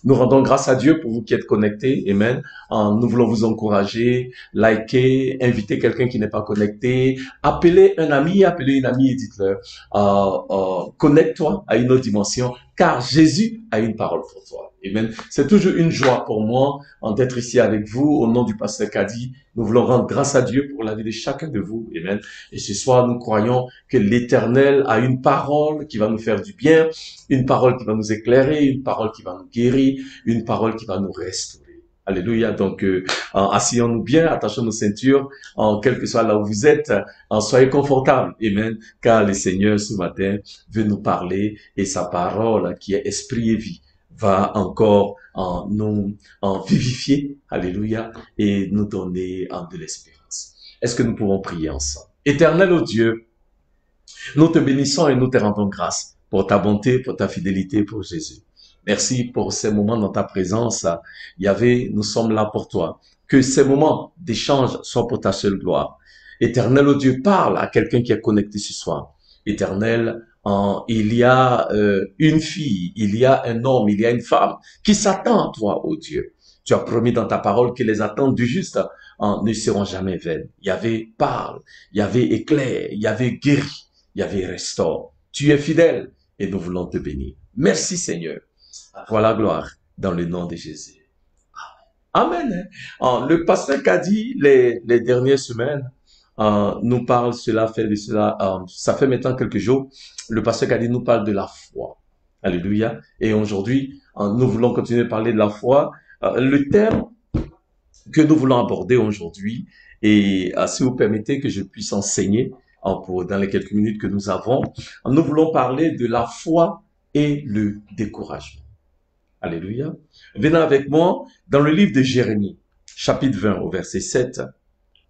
Nous rendons grâce à Dieu pour vous qui êtes connectés. Amen. Nous voulons vous encourager, liker, inviter quelqu'un qui n'est pas connecté, appeler un ami, appeler une amie et dites-leur, connecte-toi à une autre dimension, car Jésus a une parole pour toi. Amen. C'est toujours une joie pour moi d'être ici avec vous. Au nom du pasteur Kadi, nous voulons rendre grâce à Dieu pour la vie de chacun de vous. Amen. Et ce soir, nous croyons que l'Éternel a une parole qui va nous faire du bien, une parole qui va nous éclairer, une parole qui va nous guérir, une parole qui va nous restaurer. Alléluia. Donc, asseyons-nous bien, attachons nos ceintures, quel que soit là où vous êtes, soyez confortables. Amen. Car le Seigneur, ce matin, veut nous parler et sa parole, qui est esprit et vie, va encore nous vivifier. Alléluia. Et nous donner de l'espérance. Est-ce que nous pouvons prier ensemble? Éternel, ô Dieu, nous te bénissons et nous te rendons grâce pour ta bonté, pour ta fidélité, pour Jésus. Merci pour ces moments dans ta présence. Yahvé, nous sommes là pour toi. Que ces moments d'échange soient pour ta seule gloire. Éternel, ô Dieu, parle à quelqu'un qui est connecté ce soir. Éternel, il y a une fille, il y a un homme, il y a une femme qui s'attend à toi, ô Dieu. Tu as promis dans ta parole que les attentes du juste ne seront jamais vaines. Yahvé, parle. Yahvé, éclaire. Yahvé, guérit. Yahvé, restaure. Tu es fidèle et nous voulons te bénir. Merci Seigneur. Voilà la gloire dans le nom de Jésus. Amen. Le pasteur Kadi, les dernières semaines, nous parle, ça fait maintenant quelques jours, le pasteur Kadi nous parle de la foi. Alléluia. Et aujourd'hui, nous voulons continuer à parler de la foi. Le thème que nous voulons aborder aujourd'hui, et si vous permettez que je puisse enseigner dans les quelques minutes que nous avons, nous voulons parler de la foi et le découragement. Alléluia. Venez avec moi dans le livre de Jérémie, chapitre 20, au verset 7.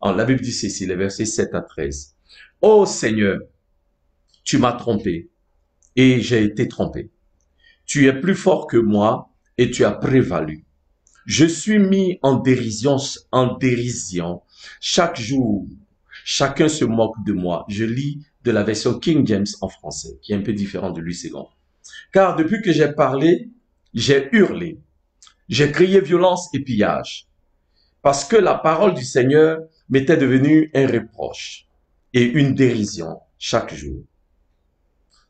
La Bible dit ceci, les versets 7 à 13. « Ô Seigneur, tu m'as trompé et j'ai été trompé. Tu es plus fort que moi et tu as prévalu. Je suis mis en dérision. Chaque jour, chacun se moque de moi. » Je lis de la version King James en français, qui est un peu différente de Louis II. « Car depuis que j'ai parlé, j'ai hurlé, j'ai crié violence et pillage, parce que la parole du Seigneur m'était devenue un reproche et une dérision chaque jour.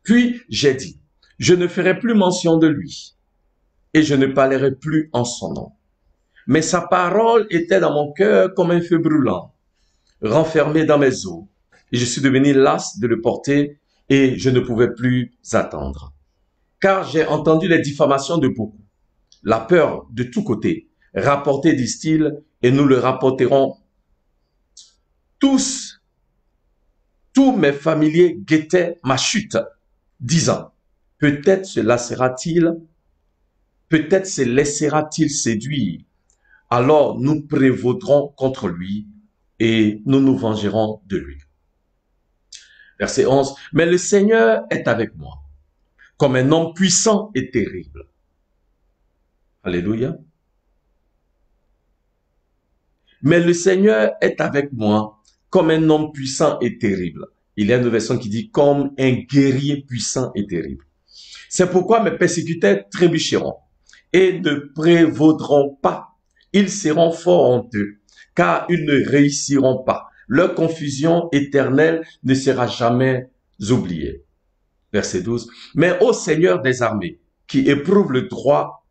Puis j'ai dit, je ne ferai plus mention de lui et je ne parlerai plus en son nom. Mais sa parole était dans mon cœur comme un feu brûlant, renfermé dans mes os, et je suis devenu las de le porter et je ne pouvais plus attendre. Car j'ai entendu les diffamations de beaucoup, la peur de tous côtés, rapportée, disent-ils, et nous le rapporterons tous. Tous mes familiers guettaient ma chute, disant, peut-être se laissera-t-il séduire, alors nous prévaudrons contre lui et nous nous vengerons de lui. Verset 11, mais le Seigneur est avec moi, comme un homme puissant et terrible. Alléluia. Mais le Seigneur est avec moi, comme un homme puissant et terrible. Il y a une version qui dit comme un guerrier puissant et terrible. C'est pourquoi mes persécuteurs trébucheront et ne prévaudront pas. Ils seront fort honteux, car ils ne réussiront pas. Leur confusion éternelle ne sera jamais oubliée. Verset 12. Mais ô Seigneur des armées, qui éprouve le droit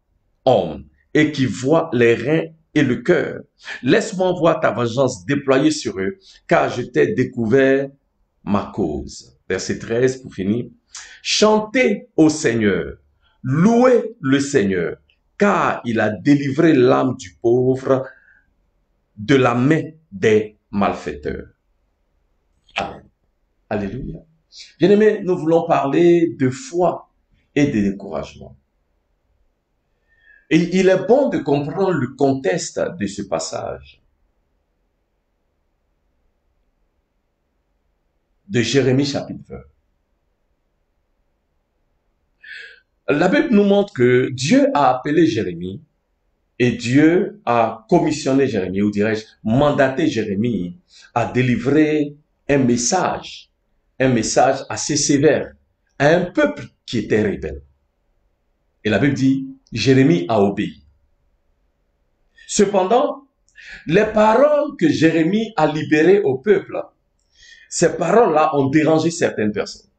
homme et qui voit les reins et le cœur, laisse-moi voir ta vengeance déployée sur eux, car je t'ai découvert ma cause. Verset 13 pour finir. Chantez au Seigneur, louez le Seigneur, car il a délivré l'âme du pauvre de la main des malfaiteurs. Amen. Alléluia. Bien-aimés, nous voulons parler de foi et de découragement. Et il est bon de comprendre le contexte de ce passage. De Jérémie chapitre 20. La Bible nous montre que Dieu a appelé Jérémie et Dieu a commissionné Jérémie, ou dirais-je, mandaté Jérémie à délivrer un message assez sévère à un peuple qui était rebelle. Et la Bible dit, Jérémie a obéi. Cependant, les paroles que Jérémie a libérées au peuple, ces paroles-là ont dérangé certaines personnes.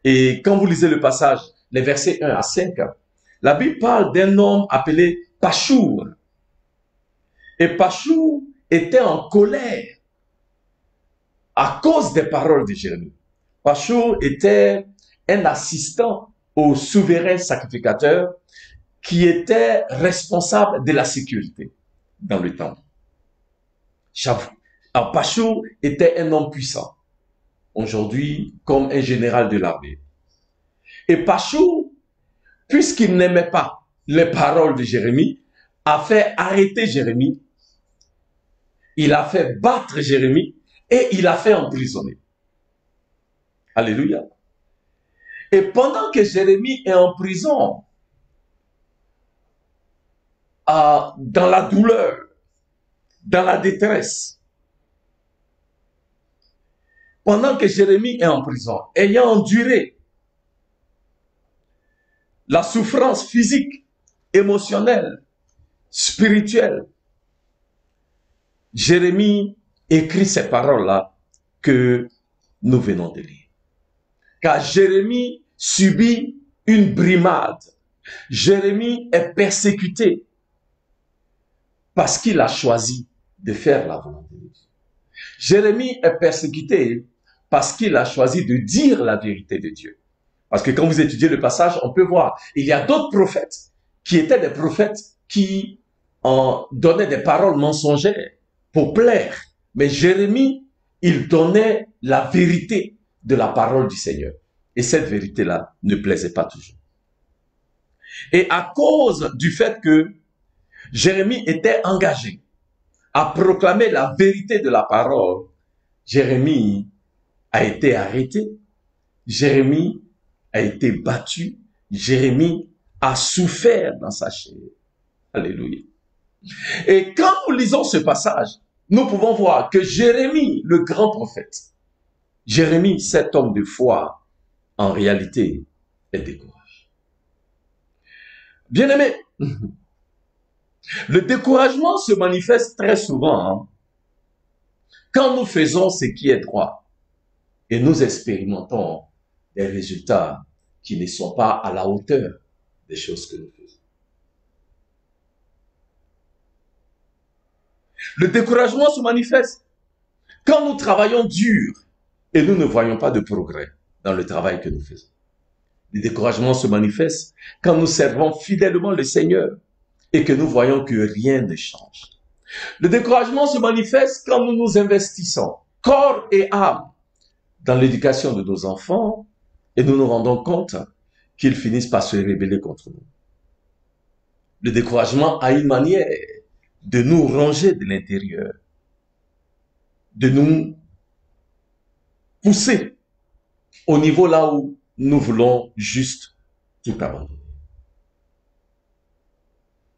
Et quand vous lisez le passage, les versets 1 à 5, la Bible parle d'un homme appelé Pachour. Et Pachour était en colère à cause des paroles de Jérémie. Pachour était un assistant au souverain sacrificateur qui était responsable de la sécurité dans le temple. Pachour était un homme puissant, aujourd'hui comme un général de l'armée. Et Pachour, puisqu'il n'aimait pas les paroles de Jérémie, a fait arrêter Jérémie, il a fait battre Jérémie et il a fait emprisonner. Alléluia. Et pendant que Jérémie est en prison, dans la douleur, dans la détresse, pendant que Jérémie est en prison, ayant enduré la souffrance physique, émotionnelle, spirituelle, Jérémie écrit ces paroles-là que nous venons de lire. Car Jérémie subit une brimade. Jérémie est persécuté parce qu'il a choisi de faire la volonté de Dieu. Jérémie est persécuté parce qu'il a choisi de dire la vérité de Dieu. Parce que quand vous étudiez le passage, on peut voir, il y a d'autres prophètes qui étaient des prophètes qui en donnaient des paroles mensongères pour plaire. Mais Jérémie, il donnait la vérité de la parole du Seigneur. Et cette vérité-là ne plaisait pas toujours. Et à cause du fait que Jérémie était engagé à proclamer la vérité de la parole, Jérémie a été arrêté, Jérémie a été battu, Jérémie a souffert dans sa chair. Alléluia. Et quand nous lisons ce passage, nous pouvons voir que Jérémie, le grand prophète, Jérémie, cet homme de foi, en réalité, est découragé. Bien-aimé, le découragement se manifeste très souvent quand nous faisons ce qui est droit et nous expérimentons des résultats qui ne sont pas à la hauteur des choses que nous faisons. Le découragement se manifeste quand nous travaillons dur et nous ne voyons pas de progrès dans le travail que nous faisons. Le découragement se manifeste quand nous servons fidèlement le Seigneur et que nous voyons que rien ne change. Le découragement se manifeste quand nous nous investissons, corps et âme, dans l'éducation de nos enfants et nous nous rendons compte qu'ils finissent par se rebeller contre nous. Le découragement a une manière de nous ranger de l'intérieur, de nous pousser au niveau là où nous voulons juste tout abandonner.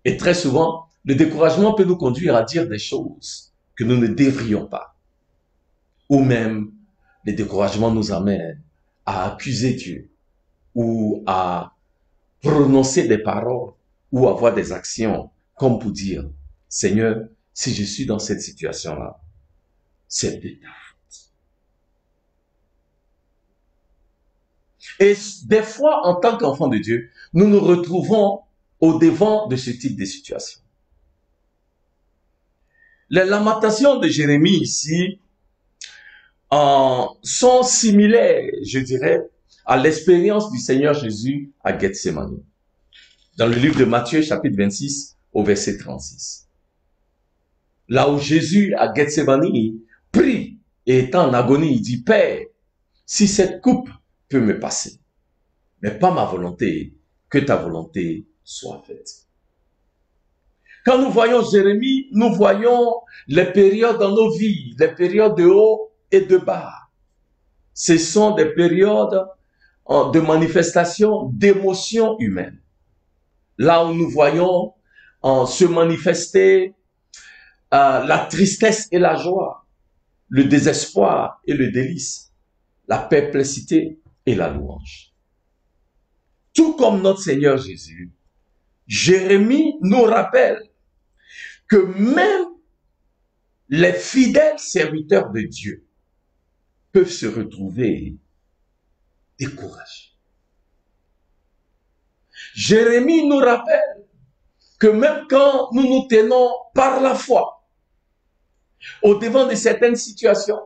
Et très souvent, le découragement peut nous conduire à dire des choses que nous ne devrions pas. Ou même, le découragement nous amène à accuser Dieu ou à prononcer des paroles ou avoir des actions comme pour dire, Seigneur, si je suis dans cette situation-là, c'est de ta faute. Et des fois, en tant qu'enfants de Dieu, nous nous retrouvons au devant de ce type de situation. Les lamentations de Jérémie ici sont similaires, je dirais, à l'expérience du Seigneur Jésus à Gethsémani. Dans le livre de Matthieu, chapitre 26, au verset 36. Là où Jésus, à Gethsémani, prie et est en agonie, il dit, Père, si cette coupe peut me passer, mais pas ma volonté, que ta volonté soit faite. Quand nous voyons Jérémie, nous voyons les périodes dans nos vies, les périodes de haut et de bas. Ce sont des périodes de manifestation d'émotions humaines. Là où nous voyons se manifester la tristesse et la joie, le désespoir et le délice, la perplexité et la louange. Tout comme notre Seigneur Jésus Jérémie nous rappelle que même les fidèles serviteurs de Dieu peuvent se retrouver découragés. Jérémie nous rappelle que même quand nous nous tenons par la foi au devant de certaines situations,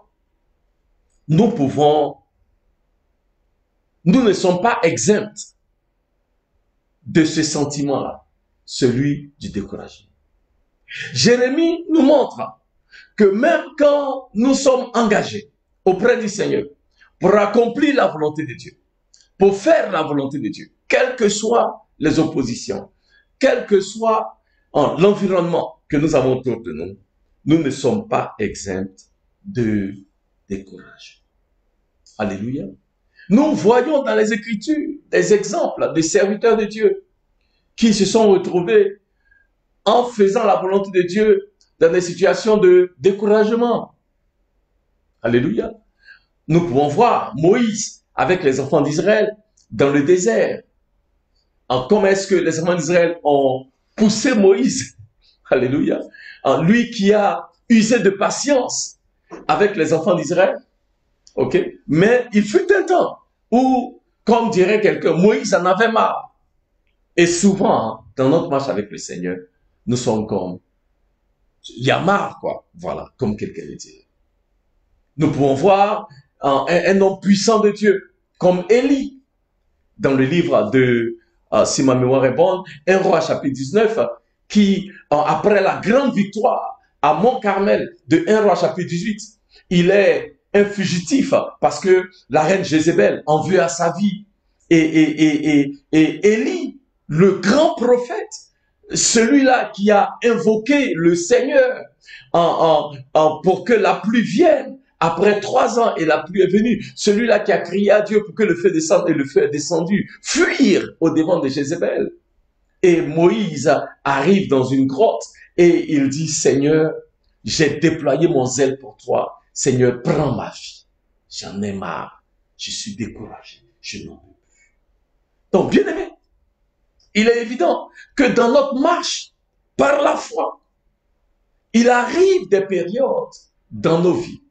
nous ne sommes pas exempts de ce sentiment-là, celui du découragement. Jérémie nous montre que même quand nous sommes engagés auprès du Seigneur pour accomplir la volonté de Dieu, pour faire la volonté de Dieu, quelles que soient les oppositions, quel que soit l'environnement que nous avons autour de nous, nous ne sommes pas exempts de découragement. Alléluia. Nous voyons dans les Écritures des exemples de serviteurs de Dieu qui se sont retrouvés en faisant la volonté de Dieu dans des situations de découragement. Alléluia. Nous pouvons voir Moïse avec les enfants d'Israël dans le désert. Comment est-ce que les enfants d'Israël ont poussé Moïse? Alléluia. Lui qui a usé de patience avec les enfants d'Israël. Ok? Mais il fut un temps où, comme dirait quelqu'un, Moïse en avait marre. Et souvent, dans notre marche avec le Seigneur, nous sommes comme, il y a marre, quoi. Voilà, comme quelqu'un le dirait. Nous pouvons voir un homme puissant de Dieu, comme Élie, dans le livre de, si ma mémoire est bonne, 1 Roi chapitre 19, qui, après la grande victoire à Mont-Carmel de 1 Roi chapitre 18, il est un fugitif parce que la reine Jézabel en veut à sa vie. Et Élie, le grand prophète, celui-là qui a invoqué le Seigneur pour que la pluie vienne, après 3 ans et la pluie est venue, celui-là qui a crié à Dieu pour que le feu descende et le feu est descendu, fuir au devant de Jézabel. Et Moïse arrive dans une grotte et il dit, Seigneur, j'ai déployé mon zèle pour toi. Seigneur, prends ma vie. J'en ai marre. Je suis découragé. Je n'en peux plus. Donc, bien aimé, il est évident que dans notre marche, par la foi, il arrive des périodes dans nos vies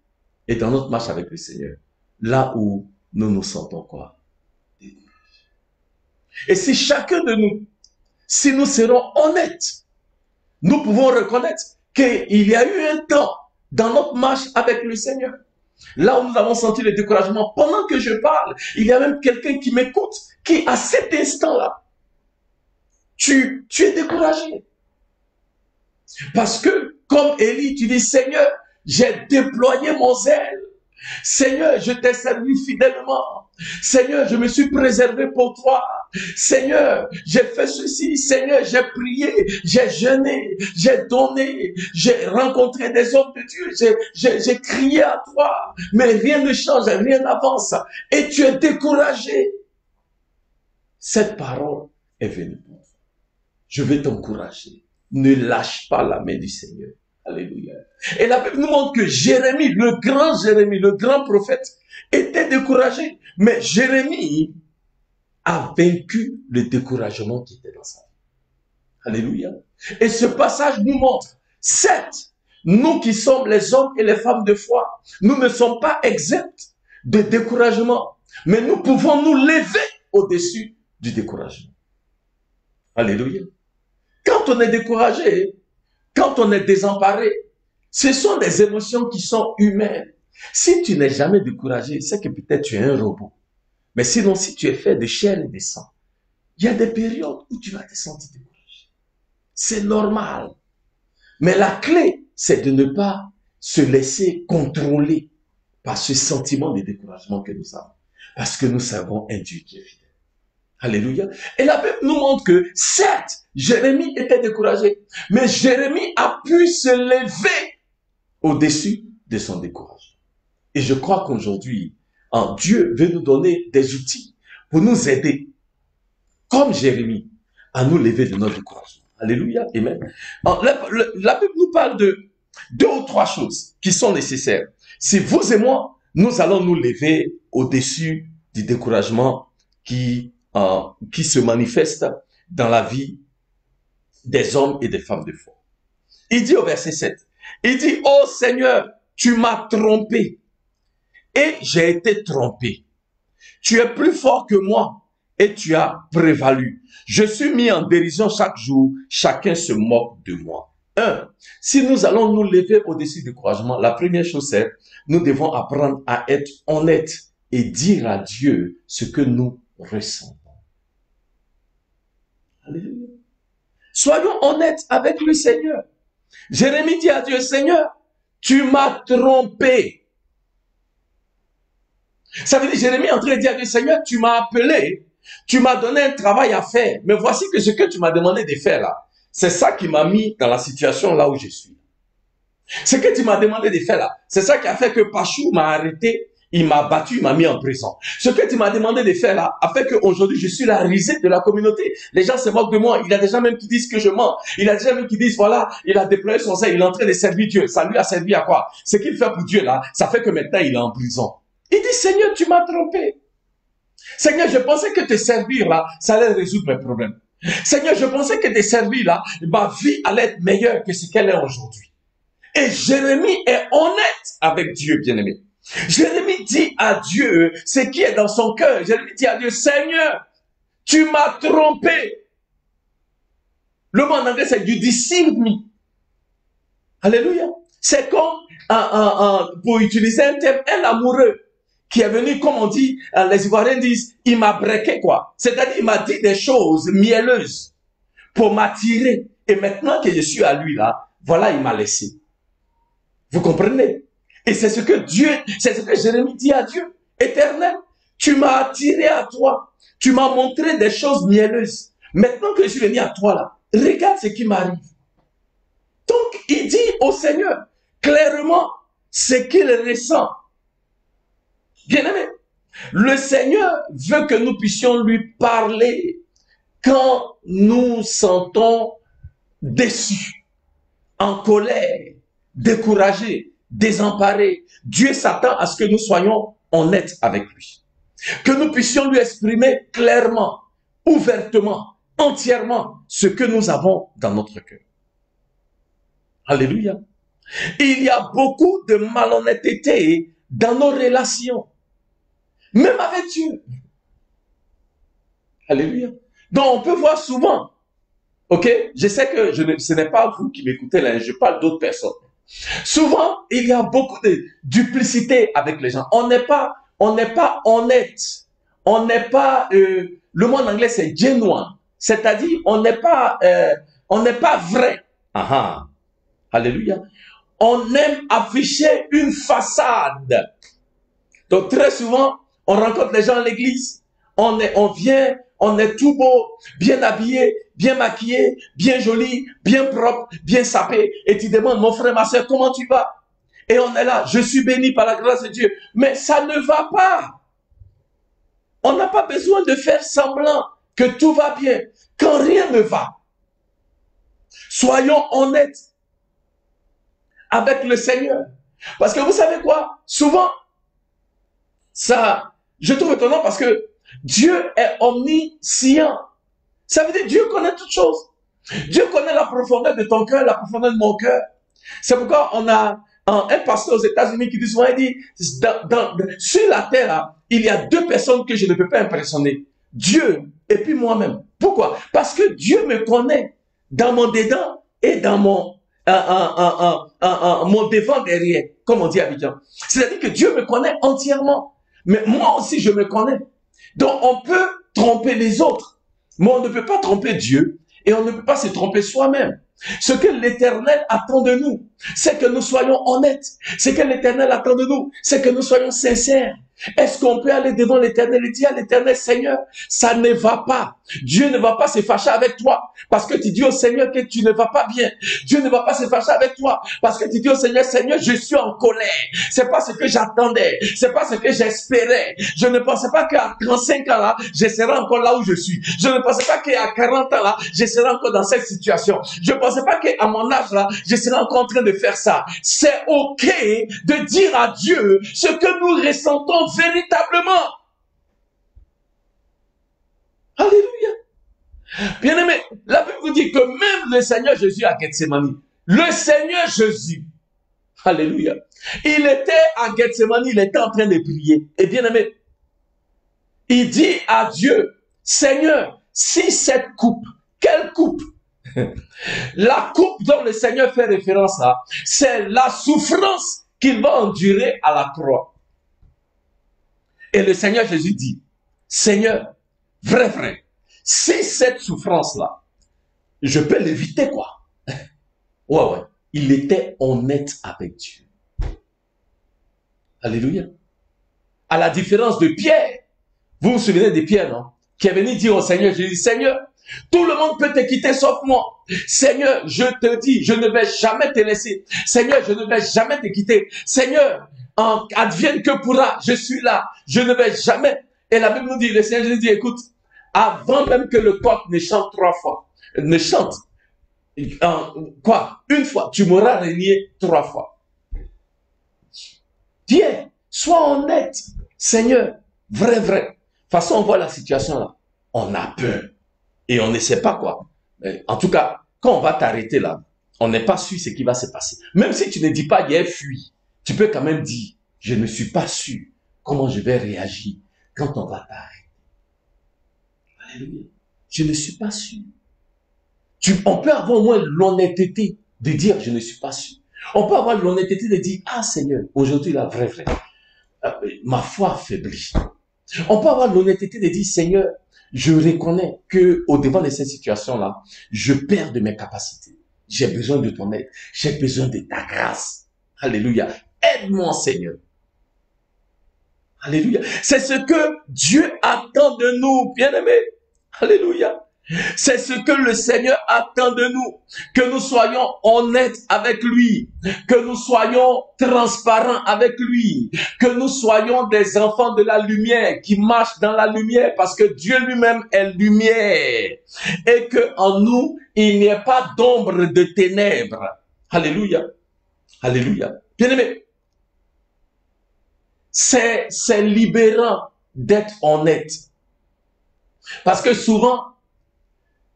et dans notre marche avec le Seigneur, là où nous nous sentons quoi? Découragés. Et si chacun de nous, si nous serons honnêtes, nous pouvons reconnaître qu'il y a eu un temps dans notre marche avec le Seigneur, là où nous avons senti le découragement. Pendant que je parle, il y a même quelqu'un qui m'écoute, qui à cet instant-là, tu es découragé. Parce que, comme Élie, tu dis, Seigneur, j'ai déployé mon zèle. Seigneur, je t'ai servi fidèlement. Seigneur, je me suis préservé pour toi. Seigneur, j'ai fait ceci. Seigneur, j'ai prié, j'ai jeûné, j'ai donné, j'ai rencontré des hommes de Dieu, j'ai crié à toi, mais rien ne change, rien n'avance. Et tu es découragé. Cette parole est venue pour toi. Je vais t'encourager. Ne lâche pas la main du Seigneur. Alléluia. Et la Bible nous montre que Jérémie, le grand prophète, était découragé. Mais Jérémie a vaincu le découragement qui était dans sa vie. Alléluia. Et ce passage nous montre, certes, nous qui sommes les hommes et les femmes de foi, nous ne sommes pas exempts de découragement, mais nous pouvons nous lever au-dessus du découragement. Alléluia. Quand on est découragé, quand on est désemparé, ce sont des émotions qui sont humaines. Si tu n'es jamais découragé, c'est que peut-être tu es un robot. Mais sinon, si tu es fait de chair et de sang, il y a des périodes où tu vas te sentir découragé. C'est normal. Mais la clé, c'est de ne pas se laisser contrôler par ce sentiment de découragement que nous avons. Parce que nous savons un Dieu qui est fidèle. Alléluia. Et la Bible nous montre que, certes, Jérémie était découragé, mais Jérémie a pu se lever au-dessus de son découragement. Et je crois qu'aujourd'hui, Dieu veut nous donner des outils pour nous aider, comme Jérémie, à nous lever de notre découragement. Alléluia. Amen. La Bible nous parle de 2 ou 3 choses qui sont nécessaires. Si vous et moi, nous allons nous lever au-dessus du découragement qui se manifeste dans la vie des hommes et des femmes de foi. Il dit au verset 7, il dit, ô Seigneur, tu m'as trompé et j'ai été trompé. Tu es plus fort que moi et tu as prévalu. Je suis mis en dérision chaque jour, chacun se moque de moi. Si nous allons nous lever au-dessus du découragement, la première chose c'est, nous devons apprendre à être honnêtes et dire à Dieu ce que nous ressentons. Alléluia. Soyons honnêtes avec le Seigneur. Jérémie dit à Dieu, Seigneur, tu m'as trompé. Ça veut dire, Jérémie est en train de dire à Dieu, Seigneur, tu m'as appelé, tu m'as donné un travail à faire, mais voici que ce que tu m'as demandé de faire là, c'est ça qui m'a mis dans la situation là où je suis. Ce que tu m'as demandé de faire là, c'est ça qui a fait que Pachou m'a arrêté, il m'a battu, il m'a mis en prison. Ce que tu m'as demandé de faire là, a fait qu'aujourd'hui je suis la risée de la communauté. Les gens se moquent de moi. Il y a des gens même qui disent que je mens. Il y a des gens même qui disent, voilà, il a déployé son zèle, il est en train de servir Dieu. Ça lui a servi à quoi? Ce qu'il fait pour Dieu là, ça fait que maintenant il est en prison. Il dit, Seigneur, tu m'as trompé. Seigneur, je pensais que te servir là, ça allait résoudre mes problèmes. Seigneur, je pensais que te servir là, ma vie allait être meilleure que ce qu'elle est aujourd'hui. Et Jérémie est honnête avec Dieu, bien-aimé. Jérémie dit à Dieu ce qui est dans son cœur. Jérémie dit à Dieu, Seigneur, tu m'as trompé. Le mot en anglais, c'est you deceived me. Alléluia. C'est comme, pour utiliser un terme, un amoureux qui est venu, comme on dit, les Ivoiriens disent, il m'a breaké, quoi. C'est-à-dire, il m'a dit des choses mielleuses pour m'attirer. Et maintenant que je suis à lui, là, voilà, il m'a laissé. Vous comprenez? Et c'est ce que Dieu, c'est ce que Jérémie dit à Dieu. Éternel, tu m'as attiré à toi. Tu m'as montré des choses mielleuses. Maintenant que je suis venu à toi là, regarde ce qui m'arrive. Donc, il dit au Seigneur clairement ce qu'il ressent. Bien-aimé, le Seigneur veut que nous puissions lui parler quand nous sentons déçus, en colère, découragés, désemparés. Dieu s'attend à ce que nous soyons honnêtes avec lui. Que nous puissions lui exprimer clairement, ouvertement, entièrement ce que nous avons dans notre cœur. Alléluia. Il y a beaucoup de malhonnêteté dans nos relations, même avec Dieu. Alléluia. Donc on peut voir souvent, ok, je sais que ce n'est pas vous qui m'écoutez là, je parle d'autres personnes. Souvent, il y a beaucoup de duplicité avec les gens. On n'est pas honnête. On n'est pas, le mot en anglais c'est genuine. C'est-à-dire, on n'est pas vrai. Aha. Alléluia. On aime afficher une façade. Donc très souvent, on rencontre les gens à l'église. On vient, on est tout beau, bien habillé, bien maquillé, bien joli, bien propre, bien sapé. Et tu demandes, mon frère, ma soeur, comment tu vas? Et on est là, je suis béni par la grâce de Dieu. Mais ça ne va pas. On n'a pas besoin de faire semblant que tout va bien, quand rien ne va. Soyons honnêtes avec le Seigneur. Parce que vous savez quoi? Souvent, ça, je trouve étonnant parce que Dieu est omniscient. Ça veut dire Dieu connaît toutes choses. Dieu connaît la profondeur de ton cœur, la profondeur de mon cœur. C'est pourquoi on a un pasteur aux États-Unis qui dit souvent, il dit, sur la terre, il y a deux personnes que je ne peux pas impressionner. Dieu et puis moi-même. Pourquoi? Parce que Dieu me connaît dans mon dedans et dans mon devant derrière, comme on dit à Abidjan. C'est-à-dire que Dieu me connaît entièrement. Mais moi aussi, je me connais. Donc, on peut tromper les autres, mais on ne peut pas tromper Dieu et on ne peut pas se tromper soi-même. Ce que l'Éternel attend de nous, c'est que nous soyons honnêtes. Ce que l'Éternel attend de nous, c'est que nous soyons sincères. Est-ce qu'on peut aller devant l'Éternel et dire à l'Éternel, Seigneur, ça ne va pas. Dieu ne va pas se fâcher avec toi parce que tu dis au Seigneur que tu ne vas pas bien. Dieu ne va pas se fâcher avec toi parce que tu dis au Seigneur, Seigneur, je suis en colère. C'est pas ce que j'attendais. C'est pas ce que j'espérais. Je ne pensais pas qu'à 35 ans là, je serais encore là où je suis. Je ne pensais pas qu'à 40 ans là, je serais encore dans cette situation. Je ne pensais pas qu'à mon âge là, je serais encore en train de faire ça. C'est ok de dire à Dieu ce que nous ressentons véritablement. Alléluia. Bien aimé, la Bible vous dit que même le Seigneur Jésus à Gethsemane, le Seigneur Jésus, alléluia, il était à Gethsemane, il était en train de prier. Et bien aimé, il dit à Dieu, Seigneur, si cette coupe, quelle coupe? La coupe dont le Seigneur fait référence là, c'est la souffrance qu'il va endurer à la croix. Et le Seigneur Jésus dit, Seigneur, vrai, si cette souffrance-là, je peux l'éviter, quoi. Ouais. Il était honnête avec Dieu. Alléluia. À la différence de Pierre, vous vous souvenez de Pierre, non? Qui est venu dire au Seigneur, Jésus, Seigneur, tout le monde peut te quitter sauf moi. Seigneur, je te dis, je ne vais jamais te laisser. Seigneur, je ne vais jamais te quitter. Seigneur, advienne que pourra, je suis là. Je ne vais jamais. Et la Bible nous dit, le Seigneur Jésus dit, écoute, avant même que le coq ne chante 3 fois, ne chante, une fois, tu m'auras renié 3 fois. Pierre, sois honnête. Seigneur, vrai. De toute façon, on voit la situation là. On a peur. Et on ne sait pas quoi. En tout cas, quand on va t'arrêter là, on n'est pas sûr ce qui va se passer. Même si tu ne dis pas, il a fui, tu peux quand même dire, je ne suis pas sûr comment je vais réagir quand on va t'arrêter. Alléluia. Je ne suis pas sûr. On peut avoir au moins l'honnêteté de dire, je ne suis pas sûr. On peut avoir l'honnêteté de dire, ah Seigneur, aujourd'hui là, vrai, ma foi affaiblit. On peut avoir l'honnêteté de dire, Seigneur, je reconnais que au devant de cette situation-là, je perds de mes capacités. J'ai besoin de ton aide. J'ai besoin de ta grâce. Alléluia. Aide-moi, Seigneur. Alléluia. C'est ce que Dieu attend de nous, bien-aimés. Alléluia. C'est ce que le Seigneur attend de nous, que nous soyons honnêtes avec lui, que nous soyons transparents avec lui, que nous soyons des enfants de la lumière qui marchent dans la lumière parce que Dieu lui-même est lumière et que en nous, il n'y ait pas d'ombre de ténèbres. Alléluia. Alléluia. Bien-aimé, c'est libérant d'être honnête parce que souvent,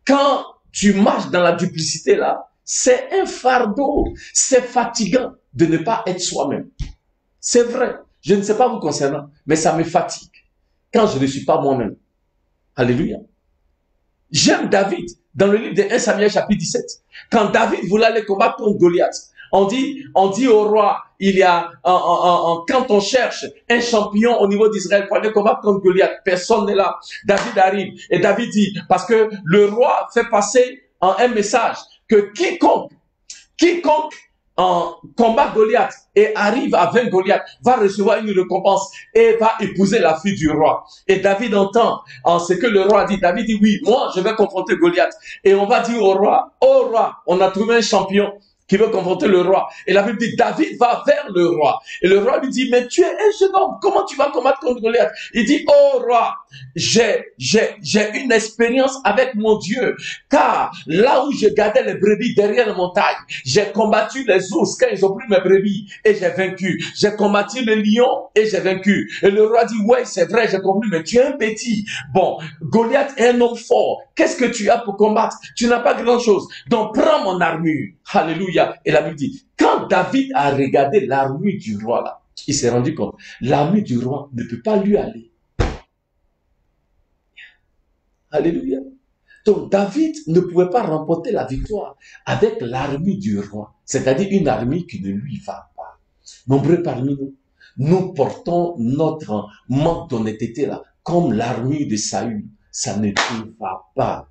quand tu marches dans la duplicité là, c'est un fardeau, c'est fatigant de ne pas être soi-même. C'est vrai, je ne sais pas vous concernant, mais ça me fatigue quand je ne suis pas moi-même. Alléluia. J'aime David dans le livre de 1 Samuel chapitre 17. Quand David voulait aller combattre contre Goliath, on dit au roi, il y a, quand on cherche un champion au niveau d'Israël pour aller combattre contre Goliath, personne n'est là. David arrive et David dit, parce que le roi fait passer un message que quiconque en combat Goliath et arrive à vaincre Goliath va recevoir une récompense et va épouser la fille du roi. Et David entend ce que le roi dit. David dit, oui, moi je vais confronter Goliath. Et on va dire au roi, on a trouvé un champion qui veut confronter le roi. Et la Bible dit, David va vers le roi. Et le roi lui dit, mais tu es un jeune homme, comment tu vas combattre contre Goliath? Il dit, oh roi, j'ai une expérience avec mon Dieu, car là où je gardais les brebis derrière la montagne, j'ai combattu les ours quand ils ont pris mes brebis et j'ai vaincu. J'ai combattu le lion et j'ai vaincu. Et le roi dit, ouais, c'est vrai, j'ai compris, mais tu es un petit. Bon, Goliath est un homme fort. Qu'est-ce que tu as pour combattre? Tu n'as pas grand-chose. Donc prends mon armure. Alléluia. Et la Bible dit, quand David a regardé l'armure du roi là, il s'est rendu compte, l'armure du roi ne peut pas lui aller. Alléluia. Donc David ne pouvait pas remporter la victoire avec l'armure du roi, c'est-à-dire une armure qui ne lui va pas. Nombreux parmi nous, nous portons notre manque d'honnêteté là, comme l'armure de Saül, ça ne te va pas.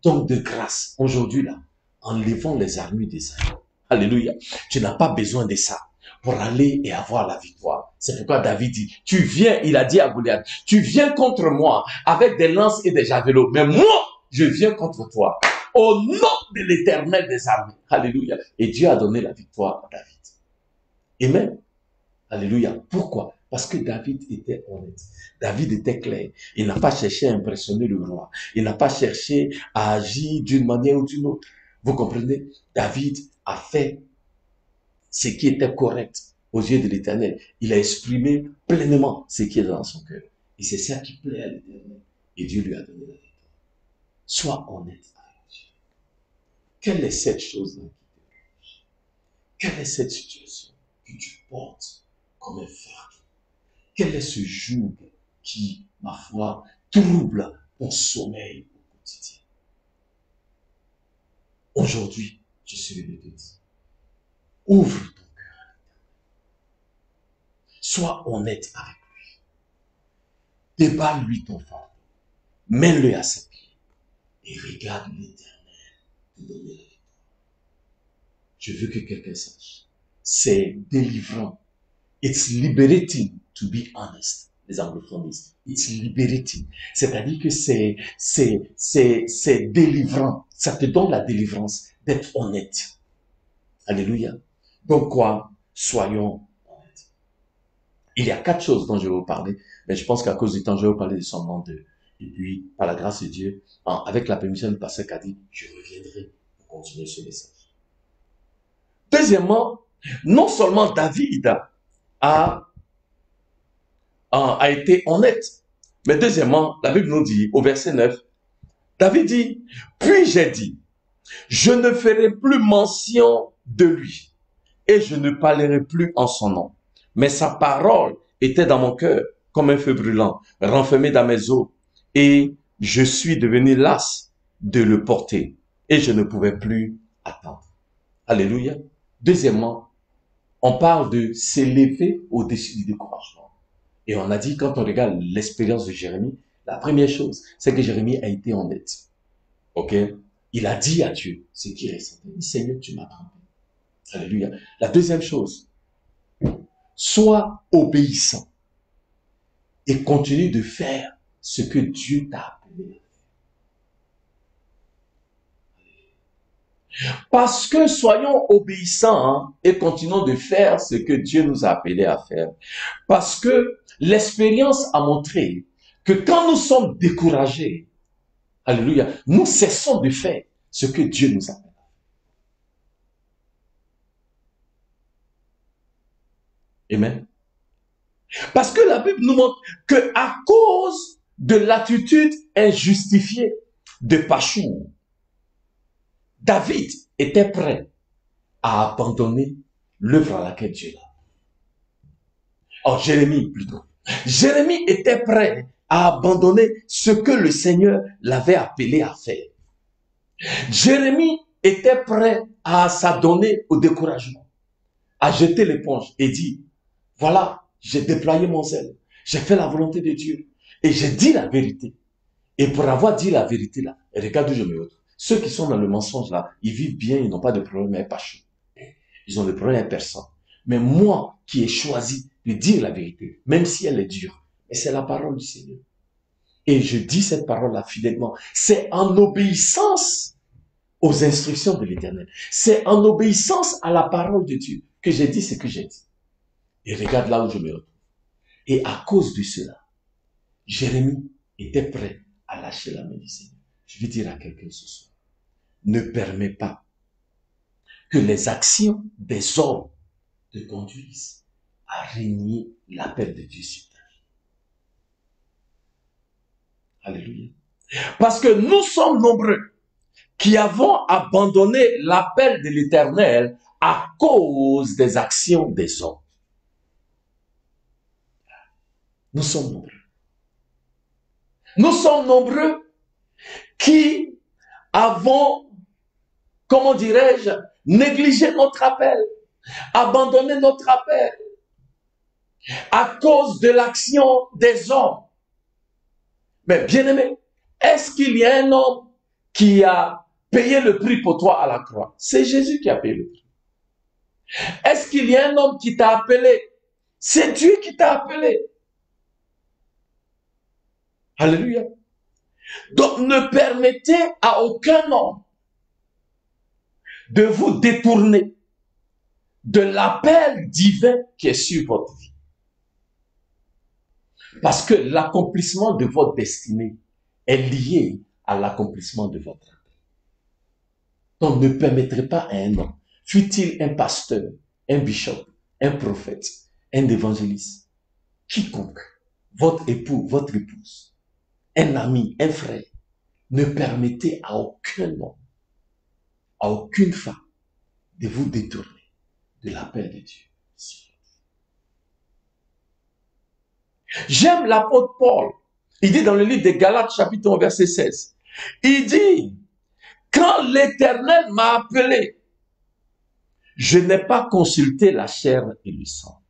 Donc de grâce, aujourd'hui là, enlevons les armures de Saül. Alléluia. Tu n'as pas besoin de ça pour aller et avoir la victoire. C'est pourquoi David dit, tu viens, il a dit à Goliath, tu viens contre moi avec des lances et des javelots, mais moi, je viens contre toi au nom de l'Éternel des armées. Alléluia. Et Dieu a donné la victoire à David. Amen. Alléluia. Pourquoi? Parce que David était honnête. David était clair. Il n'a pas cherché à impressionner le roi. Il n'a pas cherché à agir d'une manière ou d'une autre. Vous comprenez? David a fait ce qui était correct aux yeux de l'Éternel. Il a exprimé pleinement ce qui est dans son cœur. Et c'est ça qui plaît à l'Éternel. Et Dieu lui a donné la victoire. Sois honnête avec Dieu. Quelle est cette chose-là? Quelle est cette situation que tu portes comme un fardeau? Quel est ce joug qui, ma foi, trouble ton sommeil au quotidien? Aujourd'hui, je suis venu te dire, ouvre ton cœur. Sois honnête avec lui. Déballe-lui ton fardeau. Mets-le à ses pieds. Et regarde l'Éternel te donner la victoire. Je veux que quelqu'un sache. C'est délivrant. It's liberating to be honest. Les anglophones disent. It's liberating. C'est-à-dire que c'est délivrant. Ça te donne la délivrance d'être honnête. Alléluia. Donc quoi? Soyons honnêtes. Il y a 4 choses dont je vais vous parler, mais je pense qu'à cause du temps, je vais vous parler de seulement 2. Et puis, par la grâce de Dieu, avec la permission du pasteur Kadi, je reviendrai pour continuer ce message. Deuxièmement, non seulement David a été honnête, mais deuxièmement, la Bible nous dit, au verset 9, David dit, « Puis j'ai dit, je ne ferai plus mention de lui, et je ne parlerai plus en son nom. Mais sa parole était dans mon cœur, comme un feu brûlant, renfermé dans mes os, et je suis devenu las de le porter, et je ne pouvais plus attendre. » Alléluia. Deuxièmement, on parle de s'élever au-dessus du découragement. Et on a dit, quand on regarde l'expérience de Jérémie, la première chose, c'est que Jérémie a été honnête. Ok? Il a dit à Dieu ce qu'il ressentait. Il dit, Seigneur, tu m'as trompé. Alléluia. La deuxième chose, sois obéissant et continue de faire ce que Dieu t'a appelé. Parce que soyons obéissants et continuons de faire ce que Dieu nous a appelés à faire. Parce que l'expérience a montré que quand nous sommes découragés, alléluia, nous cessons de faire ce que Dieu nous appelle. Amen. Parce que la Bible nous montre que à cause de l'attitude injustifiée de Pachour, David était prêt à abandonner l'œuvre à laquelle Dieu l'a. Oh, Jérémie plutôt. Jérémie était prêt à abandonner ce que le Seigneur l'avait appelé à faire. Jérémie était prêt à s'adonner au découragement, à jeter l'éponge et dire, voilà, j'ai déployé mon zèle, j'ai fait la volonté de Dieu et j'ai dit la vérité. Et pour avoir dit la vérité là, regarde où je me retrouve. Ceux qui sont dans le mensonge là, ils vivent bien, ils n'ont pas de problème avec Pachou. Ils ont des problèmes avec personne. Mais moi qui ai choisi de dire la vérité, même si elle est dure, mais c'est la parole du Seigneur. Et je dis cette parole-là fidèlement. C'est en obéissance aux instructions de l'Éternel. C'est en obéissance à la parole de Dieu que j'ai dit ce que j'ai dit. Et regarde là où je me retrouve. Et à cause de cela, Jérémie était prêt à lâcher la main du Seigneur. Je vais dire à quelqu'un ce soir, ne permets pas que les actions des hommes te conduisent à régner l'appel de Dieu sur ta vie. Alléluia. Parce que nous sommes nombreux qui avons abandonné l'appel de l'Éternel à cause des actions des hommes. Nous sommes nombreux. Nous sommes nombreux qui avons, comment dirais-je, négligé notre appel, abandonné notre appel à cause de l'action des hommes. Mais bien aimé, est-ce qu'il y a un homme qui a payé le prix pour toi à la croix? C'est Jésus qui a payé le prix. Est-ce qu'il y a un homme qui t'a appelé? C'est Dieu qui t'a appelé. Alléluia. Donc ne permettez à aucun homme de vous détourner de l'appel divin qui est sur votre vie. Parce que l'accomplissement de votre destinée est lié à l'accomplissement de votre appel. Donc ne permettrez pas à un homme, fût-il un pasteur, un bishop, un prophète, un évangéliste, quiconque, votre époux, votre épouse, un ami, un frère, ne permettez à aucun homme, à aucune femme de vous détourner de l'appel de Dieu. J'aime l'apôtre Paul. Il dit dans le livre des Galates, chapitre 1, verset 16. Il dit, quand l'Éternel m'a appelé, je n'ai pas consulté la chair et le sang.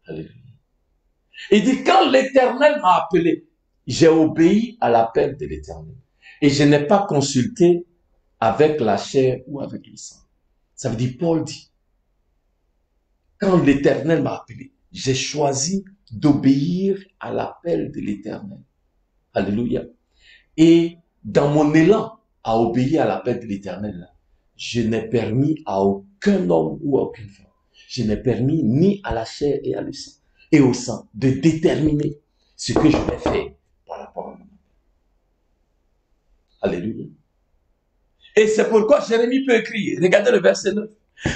Alléluia. Il dit, quand l'Éternel m'a appelé, j'ai obéi à l'appel de l'Éternel. Et je n'ai pas consulté avec la chair ou avec le sang. Ça veut dire, Paul dit, quand l'Éternel m'a appelé, j'ai choisi d'obéir à l'appel de l'Éternel. Alléluia. Et dans mon élan à obéir à l'appel de l'Éternel, je n'ai permis à aucun homme ou à aucune femme, je n'ai permis ni à la chair et à le sang, et au sang, de déterminer ce que je vais faire par rapport à mon appel. Alléluia. Et c'est pourquoi Jérémie peut écrire, regardez le verset 9.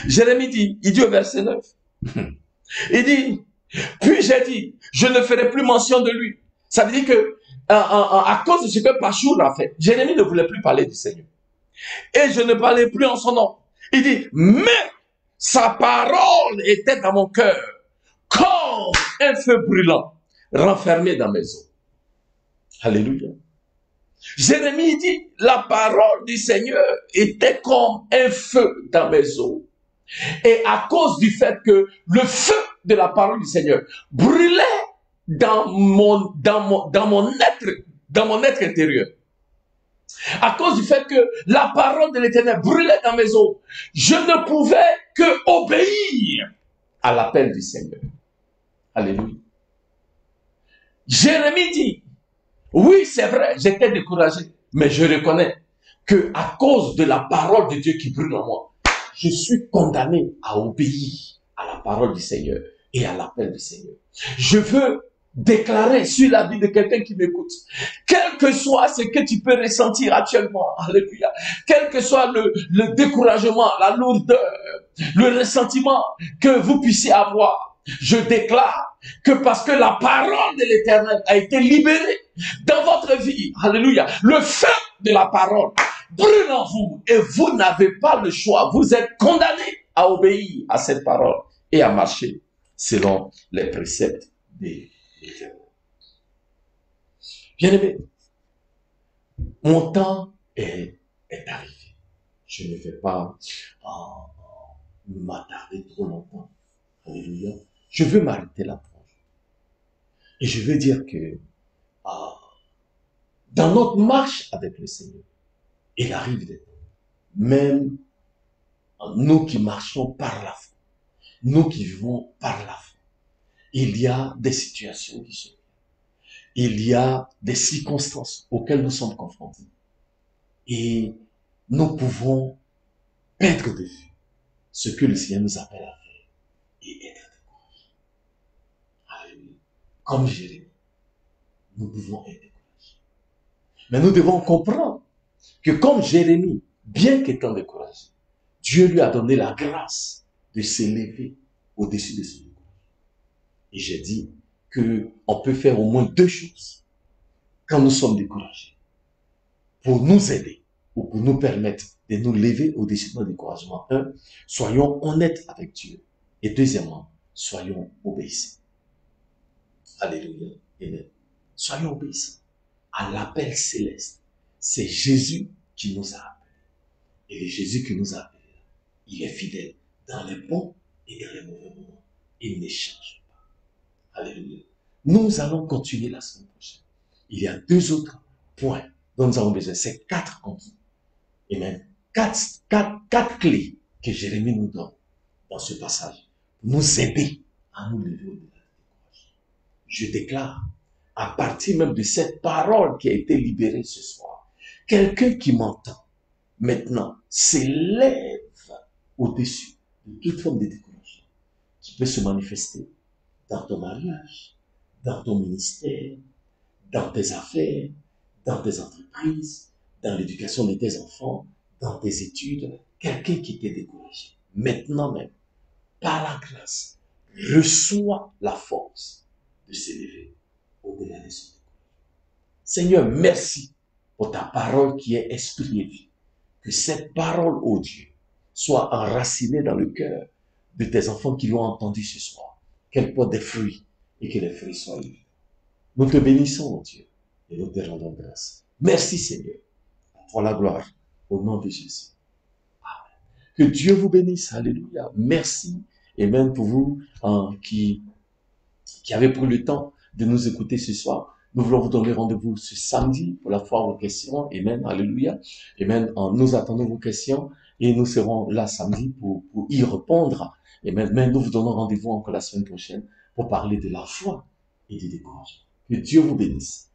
Jérémie dit, il dit au verset 9, il dit, puis j'ai dit, je ne ferai plus mention de lui. Ça veut dire que, à cause de ce que Pachour a fait, Jérémie ne voulait plus parler du Seigneur. Et je ne parlais plus en son nom. Il dit, mais sa parole était dans mon cœur, comme un feu brûlant, renfermé dans mes os. Alléluia. Jérémie dit, la parole du Seigneur était comme un feu dans mes os. Et à cause du fait que le feu de la parole du Seigneur brûlait dans mon être intérieur, à cause du fait que la parole de l'Éternel brûlait dans mes os, je ne pouvais que obéir à l'appel du Seigneur. Alléluia. Jérémie dit, oui, c'est vrai, j'étais découragé, mais je reconnais que à cause de la parole de Dieu qui brûle en moi, je suis condamné à obéir à la parole du Seigneur et à l'appel du Seigneur. Je veux déclarer sur la vie de quelqu'un qui m'écoute, quel que soit ce que tu peux ressentir actuellement, alléluia, quel que soit le découragement, la lourdeur, le ressentiment que vous puissiez avoir, je déclare que parce que la parole de l'Éternel a été libérée dans votre vie, alléluia, le feu de la parole brûle en vous et vous n'avez pas le choix, vous êtes condamné à obéir à cette parole et à marcher selon les préceptes des l'Éternel. Bien-aimé, mon temps est arrivé. Je ne vais pas m'attarder trop longtemps. Alléluia. Je veux m'arrêter là. Et je veux dire que dans notre marche avec le Seigneur, il arrive des temps, même nous qui marchons par la foi, nous qui vivons par la foi, il y a des situations qui se viennent. Il y a des circonstances auxquelles nous sommes confrontés. Et nous pouvons perdre de vue ce que le Seigneur nous appelle à faire et être découragés. Alléluia. Comme Jérémie, nous pouvons être découragés. Mais nous devons comprendre que comme Jérémie, bien qu'étant découragé, Dieu lui a donné la grâce de s'élever au-dessus de ce découragement. Et j'ai dit qu'on peut faire au moins deux choses quand nous sommes découragés pour nous aider ou pour nous permettre de nous lever au-dessus de notre découragement. Un, soyons honnêtes avec Dieu. Et deuxièmement, soyons obéissants. Alléluia. Amen. Soyons obéissants à l'appel céleste. C'est Jésus qui nous a appelés. Et le Jésus qui nous a appelés, il est fidèle dans les bons et dans les mauvais moments. Il ne change pas. Alléluia. Nous allons continuer la semaine prochaine. Il y a deux autres points dont nous avons besoin. C'est 4 en tout. Et même 4 clés que Jérémie nous donne dans ce passage pour nous aider à nous lever au-delà du découragement. Je déclare, à partir même de cette parole qui a été libérée ce soir, quelqu'un qui m'entend maintenant s'élève au-dessus de toute forme de découragement qui peut se manifester dans ton mariage, dans ton ministère, dans tes affaires, dans tes entreprises, dans l'éducation de tes enfants, dans tes études, quelqu'un qui était découragé. Maintenant même, par la grâce, reçois la force de s'élever au-delà de son découragement. Seigneur, merci pour ta parole qui est esprit et vie. Que cette parole, ô Dieu, soit enracinée dans le cœur de tes enfants qui l'ont entendue ce soir. Qu'elle porte des fruits et que les fruits soient libres. Nous te bénissons, ô Dieu, et nous te rendons grâce. Merci, Seigneur, pour la gloire, au nom de Jésus. Que Dieu vous bénisse. Alléluia. Merci. Et même pour vous qui avez pris le temps de nous écouter ce soir. Nous voulons vous donner rendez-vous ce samedi pour la foire aux questions. Amen. Alléluia. Amen. Nous attendons vos questions et nous serons là samedi pour y répondre. Amen. Mais nous vous donnons rendez-vous encore la semaine prochaine pour parler de la foi et du découragement. Que Dieu vous bénisse.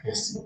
Merci.